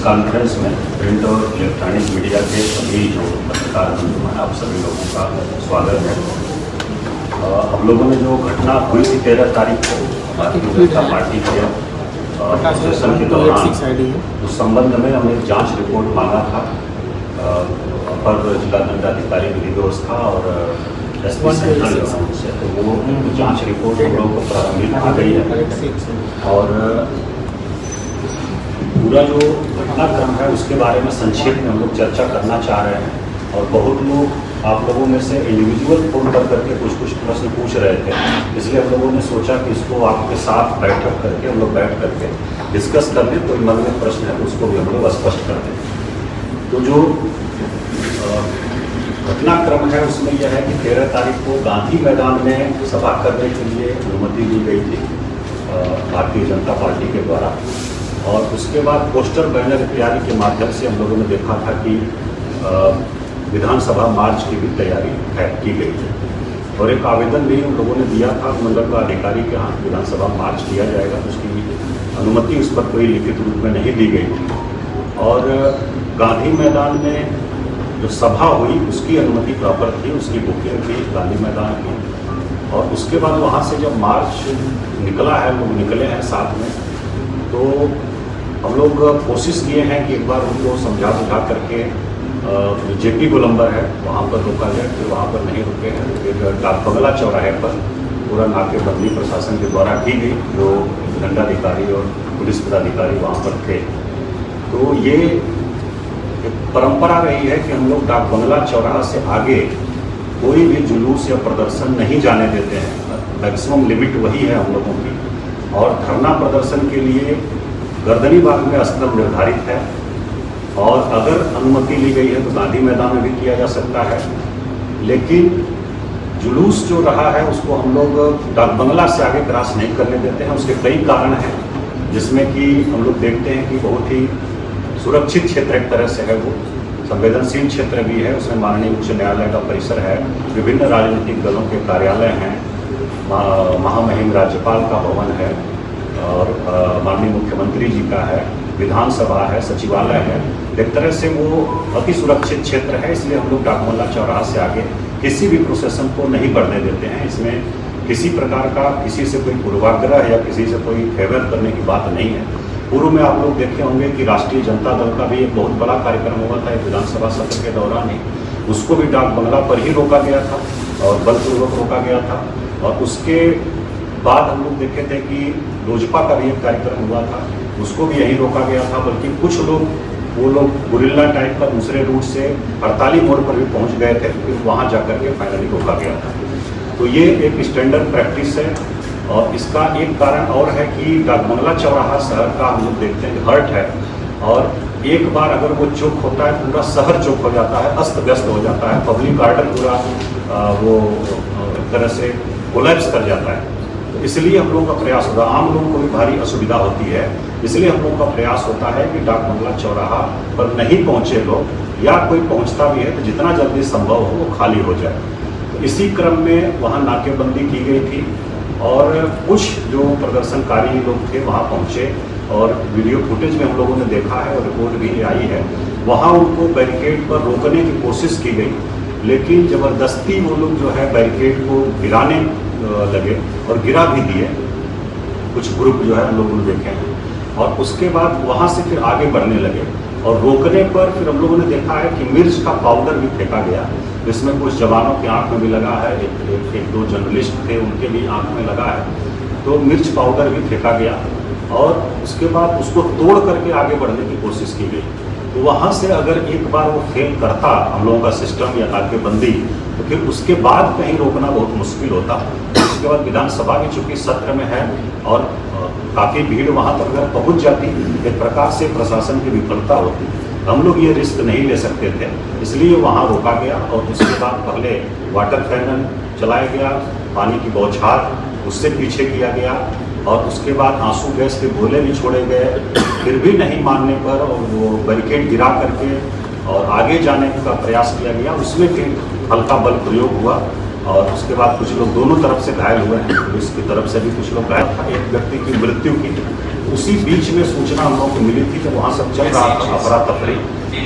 Conference में print और electronic media के सभी जो पत्रकार बंधु हैं, आप सभी लोगों का स्वागत है। हम लोगों ने जो घटना हुई थी 13 तारीख को भारतीय जनता पार्टी के सेशन के दौरान, उस संबंध में हमने जांच रिपोर्ट मांगा था अपर जिला दंडाधिकारी विधि व्यवस्था और एसपी सेंट्रल से। तो वो जांच रिपोर्ट हम लोगों को प्रारंभिक आ गई है और पूरा जो घटनाक्रम है उसके बारे में संक्षेप में हम लोग चर्चा करना चाह रहे हैं। और बहुत लोग आप लोगों में से इंडिविजुअल फोन करके कुछ प्रश्न पूछ रहे थे, इसलिए हम लोगों ने सोचा कि इसको आपके साथ बैठक करके हम लोग बैठ करके डिस्कस कर लें। कोई मन में प्रश्न है उसको भी हम लोग स्पष्ट कर दें। तो जो घटनाक्रम है उसमें यह है कि 13 तारीख को गांधी मैदान में सभा करने के लिए अनुमति दी गई थी भारतीय जनता पार्टी के द्वारा। और उसके बाद पोस्टर बैनर इत्यादि के माध्यम से हम लोगों ने देखा था कि विधानसभा मार्च की भी तैयारी की गई है और एक आवेदन भी हम लोगों ने दिया था मंडल का अधिकारी के यहाँ विधानसभा मार्च किया जाएगा। उसकी अनुमति उस पर कोई लिखित रूप में नहीं दी गई थी। और गांधी मैदान में जो सभा हुई उसकी अनुमति प्रॉपर थी, उसकी बुकिंग थी गांधी मैदान की। और उसके बाद वहाँ से जब मार्च निकला है, लोग निकले हैं साथ में, तो हम लोग कोशिश किए हैं कि एक बार उनको समझा बुझा करके जेपी गोलंबर है वहाँ पर रोका जाए। फिर वहाँ पर नहीं रुके हैं, फिर डाक बंगला चौराहे पर पूरा नाकेबंदी प्रशासन के द्वारा की गई, जो दंडाधिकारी और पुलिस पदाधिकारी वहाँ पर थे। तो ये एक परंपरा रही है कि हम लोग डाक बंगला चौराहा से आगे कोई भी जुलूस या प्रदर्शन नहीं जाने देते हैं। मैक्सिमम लिमिट वही है हम लोगों की। और धरना प्रदर्शन के लिए गर्दनी बाग में स्थल निर्धारित है और अगर अनुमति ली गई है तो गांधी मैदान में भी किया जा सकता है। लेकिन जुलूस जो रहा है उसको हम लोग डाक बंगला से आगे क्रॉस नहीं करने देते हैं। उसके कई कारण हैं, जिसमें कि हम लोग देखते हैं कि बहुत ही सुरक्षित क्षेत्र एक तरह से है, वो संवेदनशील क्षेत्र भी है। उसमें माननीय उच्च न्यायालय का परिसर है, विभिन्न राजनीतिक दलों के कार्यालय हैं, महामहिम राज्यपाल का भवन है और माननीय मुख्यमंत्री जी का है, विधानसभा है, सचिवालय है। एक तरह से वो अति सुरक्षित क्षेत्र है। इसलिए हम लोग डाक बंगला चौराहा से आगे किसी भी प्रोसेशन को नहीं बढ़ने देते हैं। इसमें किसी प्रकार का किसी से कोई पूर्वाग्रह या किसी से कोई फेवर करने की बात नहीं है। पूर्व में आप लोग देखे होंगे कि राष्ट्रीय जनता दल का भी एक बहुत बड़ा कार्यक्रम हुआ था एक विधानसभा सत्र के दौरान ही, उसको भी डाक बंगला पर ही रोका गया था और बलपूर्वक रोका गया था। और उसके बाद हम लोग देखे थे कि लोजपा का भी एक कार्यक्रम हुआ था, उसको भी यहीं रोका गया था। बल्कि कुछ लोग वो लोग गुरिल्ला टाइप का दूसरे रूट से हड़ताली मोड़ पर भी पहुंच गए थे, फिर वहाँ जाकर के फाइनली रोका गया था। तो ये एक स्टैंडर्ड प्रैक्टिस है। और इसका एक कारण और है कि डाक बंगला चौराहा शहर का हम लोग देखते हैं हर्ट है और एक बार अगर वो चौक होता है पूरा शहर चौक हो जाता है, अस्त व्यस्त हो जाता है, पब्लिक गार्डन पूरा वो एक तरह से कोलैप्स कर जाता है। तो इसलिए हम लोगों का प्रयास होता है, आम लोगों को भी भारी असुविधा होती है। इसलिए हम लोगों का प्रयास होता है कि डाक बंगला चौराहा पर नहीं पहुँचे लोग, या कोई पहुँचता भी है तो जितना जल्दी संभव हो वो खाली हो जाए। तो इसी क्रम में वहाँ नाकेबंदी की गई थी और कुछ जो प्रदर्शनकारी लोग थे वहाँ पहुँचे और वीडियो फुटेज में हम लोगों ने देखा है और रिपोर्ट भी आई है, वहाँ उनको बैरिकेड पर रोकने की कोशिश की गई, लेकिन ज़बरदस्ती वो लोग जो है बैरिकेड को गिराने लगे और गिरा भी दिए। कुछ ग्रुप जो है हम लोगों ने देखे हैं और उसके बाद वहाँ से फिर आगे बढ़ने लगे। और रोकने पर फिर हम लोगों ने देखा है कि मिर्च का पाउडर भी फेंका गया, जिसमें कुछ जवानों की आंख में भी लगा है, एक दो जर्नलिस्ट थे उनके भी आंख में लगा है। तो मिर्च पाउडर भी फेंका गया और उसके बाद उसको तोड़ करके आगे बढ़ने की कोशिश की गई। तो वहाँ से अगर एक बार वो फेल करता हम लोगों का सिस्टम या नाकेबंदी, तो फिर उसके बाद कहीं रोकना बहुत मुश्किल होता। उसके बाद विधानसभा भी चूँकि सत्र में है और काफ़ी भीड़ वहाँ तक अगर पहुँच जाती, एक प्रकार से प्रशासन की विफलता होती। हम लोग ये रिस्क नहीं ले सकते थे, इसलिए वहाँ रोका गया। और उसके बाद पहले वाटर कैनन चलाया गया, पानी की बौछार उससे पीछे किया गया और उसके बाद आंसू गैस के गोले भी छोड़े गए। फिर भी नहीं मानने पर और वो बैरिकेड गिरा करके और आगे जाने का प्रयास किया गया, उसमें फिर हल्का बल प्रयोग हुआ और उसके बाद कुछ लोग दोनों तरफ से घायल हुए हैं। पुलिस की तरफ से भी कुछ लोग घायल था, एक व्यक्ति की मृत्यु की उसी बीच में सूचना हम लोगों को मिली थी कि वहाँ सब चल रहा था अफरा तफरी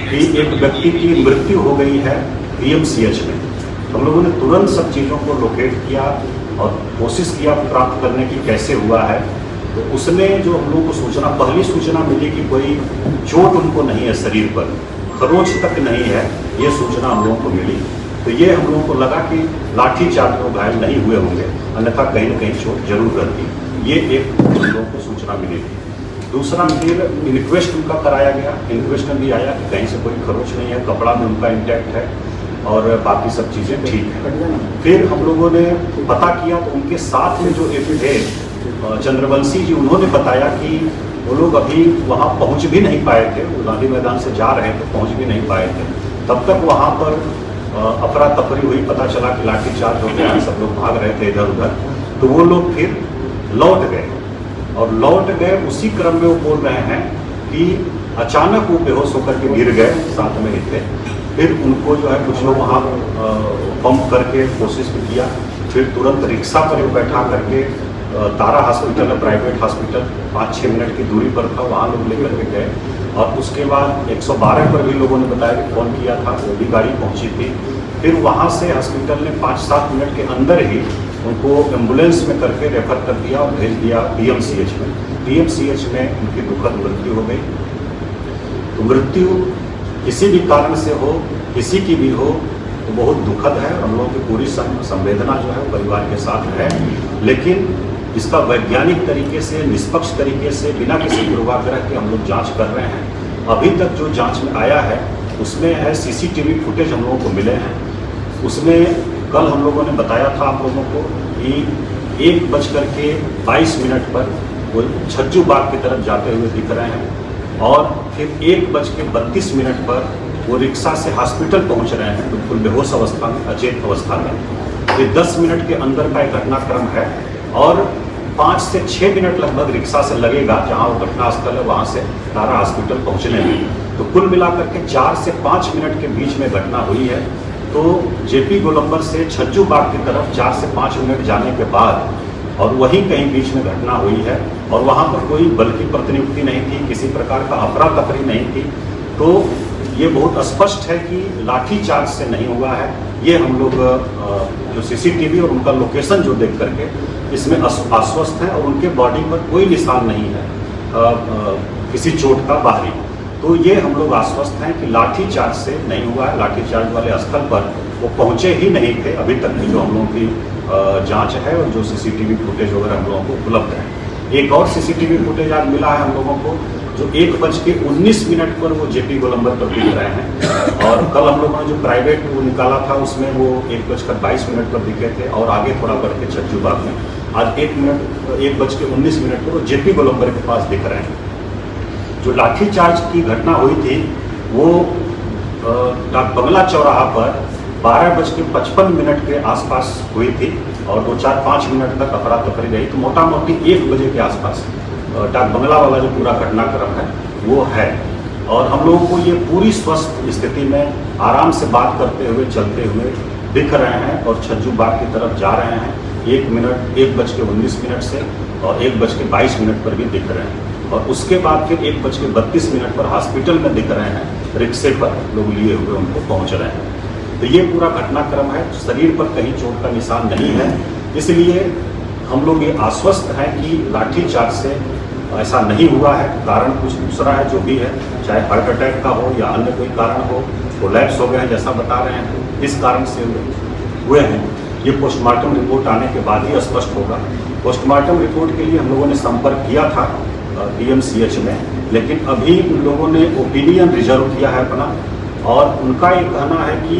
कि एक व्यक्ति की मृत्यु हो गई है PMCH में। हम लोगों ने तुरंत सब चीज़ों को लोकेट किया और कोशिश किया प्राप्त करने की कैसे हुआ है। तो उसमें जो हम लोगों को सूचना, पहली सूचना मिली कि कोई चोट उनको नहीं है शरीर पर, खरोच तक नहीं है, ये सूचना हम लोगों को मिली। तो ये हम लोगों को लगा कि लाठी चार्ज में घायल नहीं हुए होंगे, अन्यथा कहीं न कहीं चोट जरूर रहती। ये एक हम लोगों को सूचना मिली थी। दूसरा फिर इन्क्वेस्ट उनका कराया गया। इन्क्वेस्ट में भी आया कि कहीं से कोई खरोच नहीं है, कपड़ा भी उनका इंटैक्ट है और बाकी सब चीज़ें ठीक है। फिर हम लोगों ने पता किया तो उनके साथ में जो एफिड है चंद्रवंशी जी, उन्होंने बताया कि वो लोग अभी वहाँ पहुँच भी नहीं पाए थे, वो गांधी मैदान से जा रहे थे, पहुँच भी नहीं पाए थे। तब तक वहाँ पर अफरा तफरी हुई, पता चला कि लाठी चार्ज हो गया, सब लोग भाग रहे थे इधर उधर। तो वो लोग फिर लौट गए और लौट गए। उसी क्रम में वो बोल रहे हैं कि अचानक वो बेहोश होकर के गिर गए, साथ में ही थे। फिर उनको जो है कुछ लोग वहाँ पंप करके कोशिश भी किया। फिर तुरंत रिक्शा पर बैठा करके तारा हॉस्पिटल है, प्राइवेट हॉस्पिटल 5-6 मिनट की दूरी पर था, वहाँ लोग लेकर के गए। और उसके बाद 112 पर भी लोगों ने बताया कि फ़ोन किया था, वो भी गाड़ी पहुँची थी। फिर वहाँ से हॉस्पिटल ने 5-7 मिनट के अंदर ही उनको एम्बुलेंस में करके रेफर कर दिया और भेज दिया PMCH में। PMCH में उनकी दुखद मृत्यु हो गई। तो मृत्यु किसी भी कारण से हो, किसी की भी हो, तो बहुत दुखद है। हम लोगों की पूरी संवेदना जो है परिवार के साथ है। लेकिन इसका वैज्ञानिक तरीके से, निष्पक्ष तरीके से, बिना किसी पूर्वाग्रह के हम लोग जांच कर रहे हैं। अभी तक जो जांच में आया है उसमें है CCTV फुटेज हम लोगों को मिले हैं। उसमें कल हम लोगों ने बताया था आप लोगों को कि 1:22 पर वो छज्जू बाग की तरफ जाते हुए दिख रहे हैं और फिर 1:32 पर वो रिक्शा से हॉस्पिटल पहुंच रहे हैं, बिल्कुल बेहोश अवस्था में, अचेत अवस्था में। ये 10 मिनट के अंदर का एक घटनाक्रम है और 5 से 6 मिनट लगभग रिक्शा से लगेगा जहां वो घटनास्थल है वहां से तारा हॉस्पिटल पहुंचने में। तो कुल मिलाकर के 4 से 5 मिनट के बीच में घटना हुई है। तो JP गोलंबर से छज्जू बाग की तरफ 4 से 5 मिनट जाने के बाद और वहीं कहीं बीच में घटना हुई है और वहाँ पर कोई बल की प्रतिनियुक्ति नहीं थी, किसी प्रकार का अफरा तफरी नहीं थी। तो ये बहुत स्पष्ट है कि लाठी चार्ज से नहीं हुआ है। ये हम लोग जो CCTV और उनका लोकेशन जो देख करके इसमें आश्वस्त है और उनके बॉडी पर कोई निशान नहीं है किसी चोट का बाहरी। तो ये हम लोग आश्वस्त हैं कि लाठी चार्ज से नहीं हुआ है। लाठी चार्ज वाले स्थल पर वो पहुंचे ही नहीं थे अभी तक की जो हम लोगों की जांच है और जो CCTV फुटेज वगैरह हम लोगों को उपलब्ध है। एक और CCTV फुटेज आज मिला है हम लोगों को जो 1:19 पर वो JP गोलंबर पर दिख रहे हैं। और कल हम लोगों ने जो प्राइवेट वो निकाला था उसमें वो 1:22 पर दिखे थे और आगे थोड़ा बढ़ के छज्जू बाग में आज 1:19 पर वो JP गोलंबर के पास दिख रहे हैं। जो लाठीचार्ज की घटना हुई थी वो डाक बंगला चौराहा पर 12:55 के आसपास हुई थी और 2-4-5 मिनट तक अफरा तफरी रही। तो मोटा मोटी 1 बजे के आसपास डाक बंगला वाला जो पूरा घटनाक्रम है वो है। और हम लोगों को ये पूरी स्वस्थ स्थिति में आराम से बात करते हुए चलते हुए दिख रहे हैं और छज्जू बाग की तरफ जा रहे हैं 1:19 से और 1:22 पर भी दिख रहे हैं। और उसके बाद फिर 1:32 पर हॉस्पिटल में दिख रहे हैं, रिक्शे पर लोग लिए हुए उनको पहुंच रहे हैं। तो ये पूरा घटनाक्रम है। शरीर पर कहीं चोट का निशान नहीं है, इसलिए हम लोग ये आश्वस्त हैं कि लाठी चार्ज से ऐसा नहीं हुआ है। कारण कुछ दूसरा है जो भी है, चाहे हार्ट अटैक का हो या अन्य कोई कारण हो, कोलैप्स हो गए हैं जैसा बता रहे हैं, इस कारण से हुए हैं। ये पोस्टमार्टम रिपोर्ट आने के बाद ही स्पष्ट होगा। पोस्टमार्टम रिपोर्ट के लिए हम लोगों ने संपर्क किया था PMCH में, लेकिन अभी उन लोगों ने ओपिनियन रिजर्व किया है अपना और उनका ये कहना है कि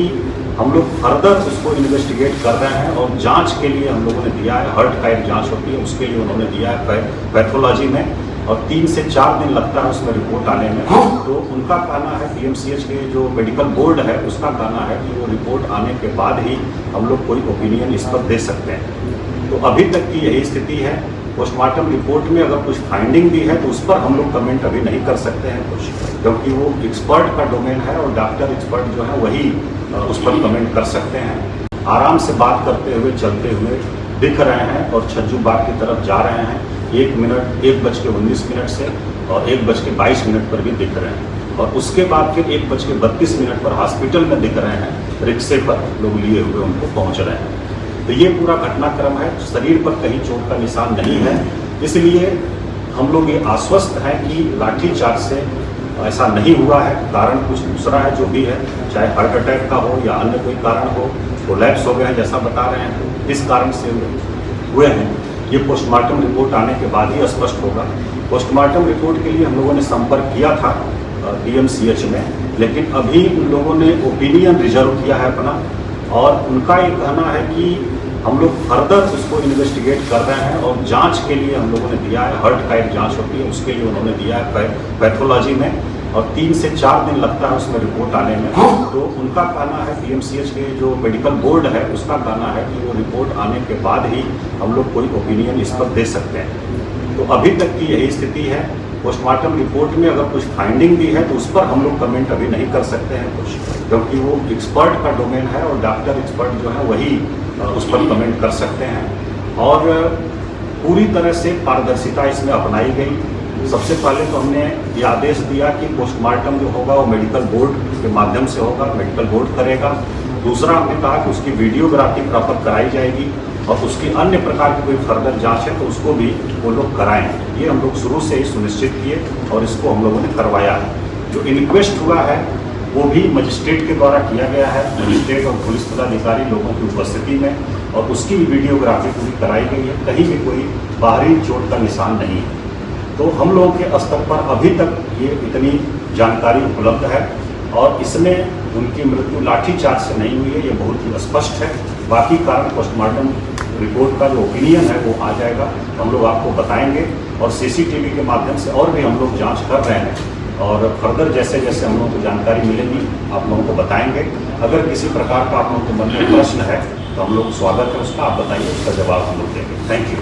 हम लोग फर्दर उसको इन्वेस्टिगेट कर रहे हैं और जांच के लिए हम लोगों ने दिया है, हार्ट का एक जांच होती है उसके लिए उन्होंने दिया है पैथोलॉजी में और 3 से 4 दिन लगता है उसमें रिपोर्ट आने में। तो उनका कहना है PMCH के जो मेडिकल बोर्ड है उसका कहना है कि वो रिपोर्ट आने के बाद ही हम लोग कोई ओपिनियन इस पर दे सकते हैं। तो अभी तक की यही स्थिति है। पोस्टमार्टम रिपोर्ट में अगर कुछ फाइंडिंग भी है तो उस पर हम लोग कमेंट अभी नहीं कर सकते हैं कुछ, क्योंकि वो एक्सपर्ट का डोमेन है और डॉक्टर एक्सपर्ट जो है वही उस पर कमेंट कर सकते हैं। आराम से बात करते हुए चलते हुए दिख रहे हैं और छज्जू बाग की तरफ जा रहे हैं 1:19 से और 1:22 पर भी दिख रहे हैं, और उसके बाद फिर 1:32 पर हॉस्पिटल में दिख रहे हैं, रिक्शे पर लोग लिए हुए उनको पहुंच रहे हैं। तो ये पूरा घटनाक्रम है, शरीर पर कहीं चोट का निशान नहीं है, इसलिए हम लोग ये आश्वस्त हैं कि लाठीचार्ज से ऐसा नहीं हुआ है। कारण कुछ दूसरा है, जो भी है, चाहे हार्ट अटैक का हो या अन्य कोई कारण हो, कोलैप्स हो गए हैं जैसा बता रहे हैं, इस कारण से हुए हैं। ये पोस्टमार्टम रिपोर्ट आने के बाद ही स्पष्ट होगा। पोस्टमार्टम रिपोर्ट के लिए हम लोगों ने संपर्क किया था DMCH में, लेकिन अभी उन लोगों ने ओपिनियन रिजर्व किया है अपना, और उनका ये कहना है कि हम लोग फर्दर उसको इन्वेस्टिगेट कर रहे हैं, और जांच के लिए हम लोगों ने दिया है, हार्ट का एक जांच होती है उसके लिए उन्होंने दिया है पैथोलॉजी में, और 3 से 4 दिन लगता है उसमें रिपोर्ट आने में। तो उनका कहना है, DMCH के जो मेडिकल बोर्ड है उसका कहना है कि वो रिपोर्ट आने के बाद ही हम लोग कोई ओपिनियन इस पर दे सकते हैं। तो अभी तक की यही स्थिति है। पोस्टमार्टम रिपोर्ट में अगर कुछ फाइंडिंग भी है तो उस पर हम लोग कमेंट अभी नहीं कर सकते हैं कुछ, क्योंकि वो एक्सपर्ट का डोमेन है, और डॉक्टर एक्सपर्ट जो है वही उस पर कमेंट कर सकते हैं। और पूरी तरह से पारदर्शिता इसमें अपनाई गई। सबसे पहले तो हमने ये आदेश दिया कि पोस्टमार्टम जो होगा वो मेडिकल बोर्ड के माध्यम से होगा, मेडिकल बोर्ड करेगा। दूसरा हमने कहा कि उसकी वीडियोग्राफी प्रॉपर कराई जाएगी, और उसकी अन्य प्रकार की कोई फर्दर जांच है तो उसको भी वो लोग कराएं। ये हम लोग शुरू से ही सुनिश्चित किए, और इसको हम लोगों ने करवाया है। जो इन्क्वेस्ट हुआ है वो भी मजिस्ट्रेट के द्वारा किया गया है, मजिस्ट्रेट और पुलिस पदाधिकारी लोगों की उपस्थिति में, और उसकी भी वीडियोग्राफी पूरी कराई गई है। कहीं भी कोई बाहरी चोट का निशान नहीं है। तो हम लोगों के स्तर पर अभी तक ये इतनी जानकारी उपलब्ध है, और इसमें उनकी मृत्यु लाठीचार्ज से नहीं हुई है, ये बहुत ही स्पष्ट है। बाकी कारण पोस्टमार्टम रिपोर्ट का जो ओपिनियन है वो आ जाएगा, हम लोग आपको बताएंगे, और CCTV के माध्यम से और भी हम लोग जांच कर रहे हैं, और फर्दर जैसे जैसे हम लोगों को जानकारी मिलेगी आप लोगों को बताएंगे। अगर किसी प्रकार का आप लोगों के मन में प्रश्न है तो हम लोग स्वागत है उसका, आप बताइए, उसका जवाब हम लोग देंगे। Thank you.